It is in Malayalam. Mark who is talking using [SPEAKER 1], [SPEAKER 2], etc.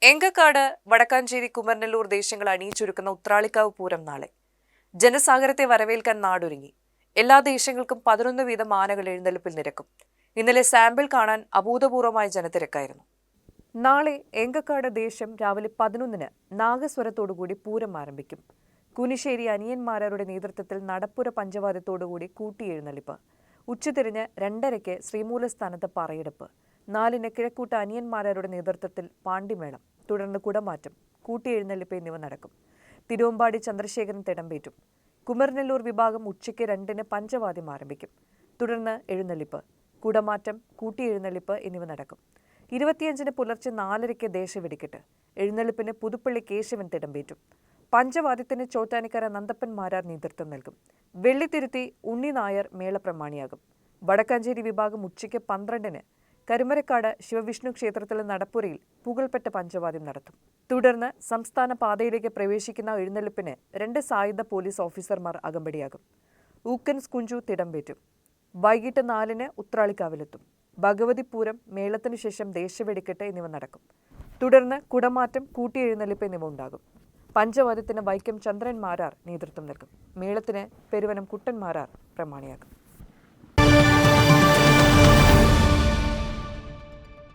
[SPEAKER 1] എങ്കക്കാട്, വടക്കാഞ്ചേരി, കുമരനെല്ലൂർ ദേശങ്ങൾ അണിയിച്ചൊരുക്കുന്ന ഉത്രാളിക്കാവ് പൂരം നാളെ. ജനസാഗരത്തെ വരവേൽക്കാൻ നാടൊരുങ്ങി. എല്ലാ ദേശങ്ങൾക്കും 11 വീതം ആനകൾ എഴുന്നള്ളിപ്പിൽ നിരക്കും. ഇന്നലെ സാമ്പിൾ കാണാൻ അഭൂതപൂർവമായ ജനത്തിരക്കായിരുന്നു. നാളെ എങ്കക്കാട് ദേശം രാവിലെ 11-ന് നാഗസ്വരത്തോടുകൂടി പൂരം ആരംഭിക്കും. കുനിശ്ശേരി അനിയന്മാരുടെ നേതൃത്വത്തിൽ നടപ്പുര പഞ്ചവാദ്യത്തോടുകൂടി കൂട്ടിയെഴുന്നള്ളിപ്പ്. ഉച്ചതിരിഞ്ഞ് 2:30-ക്ക് ശ്രീമൂലസ്ഥാനത്ത് പറയെടുപ്പ്. 4-ന് കിഴക്കൂട്ട അനിയന്മാരുടെ നേതൃത്വത്തിൽ പാണ്ടിമേളം, തുടർന്ന് കുടമാറ്റം, കൂട്ടിയെഴുന്നള്ളിപ്പ് എന്നിവ നടക്കും. തിരുവമ്പാടി ചന്ദ്രശേഖരൻ തിടമ്പേറ്റും. കുമരനെല്ലൂർ വിഭാഗം ഉച്ചയ്ക്ക് 2-ന് പഞ്ചവാദ്യം ആരംഭിക്കും. തുടർന്ന് എഴുന്നള്ളിപ്പ്, കുടമാറ്റം, കൂട്ടിയെഴുന്നള്ളിപ്പ് എന്നിവ നടക്കും. 25-ന് പുലർച്ചെ 4:30-ക്ക് ദേശവെടിക്കെട്ട്. എഴുന്നള്ളിപ്പിന് പുതുപ്പള്ളി കേശവൻ തിടമ്പേറ്റും. പഞ്ചവാദ്യത്തിന് ചോറ്റാനിക്കര നന്ദപ്പൻ മാരാർ നേതൃത്വം നൽകും. വെള്ളിത്തിരുത്തി ഉണ്ണി നായർ മേളപ്രമാണിയാകും. വടക്കാഞ്ചേരി വിഭാഗം ഉച്ചയ്ക്ക് 12-ന് കരുമരക്കാട് ശിവവിഷ്ണു ക്ഷേത്രത്തിലെ നടപ്പുരയിൽ പുകൾപ്പെട്ട പഞ്ചവാദ്യം നടത്തും. തുടർന്ന് സംസ്ഥാന പാതയിലേക്ക് പ്രവേശിക്കുന്ന എഴുന്നള്ളിപ്പിന് 2 സായുധ പോലീസ് ഓഫീസർമാർ അകമ്പടിയാകും. ഊക്കൻസ് കുഞ്ചു തിടമ്പേറ്റും. വൈകിട്ട് 4-ന് ഉത്രാളിക്കാവിലെത്തും. ഭഗവതിപൂരം, മേളത്തിനു ശേഷം ദേശവെടിക്കെട്ട് എന്നിവ നടക്കും. തുടർന്ന് കുടമാറ്റം, കൂട്ടിയെഴുന്നള്ളിപ്പ് എന്നിവ ഉണ്ടാകും. പഞ്ചവാദ്യത്തിന് വൈക്കം ചന്ദ്രൻ മാരാർ നേതൃത്വം നൽകും. മേളത്തിന് പെരുവനം കുട്ടൻ മാരാർ പ്രമാണിയാകും.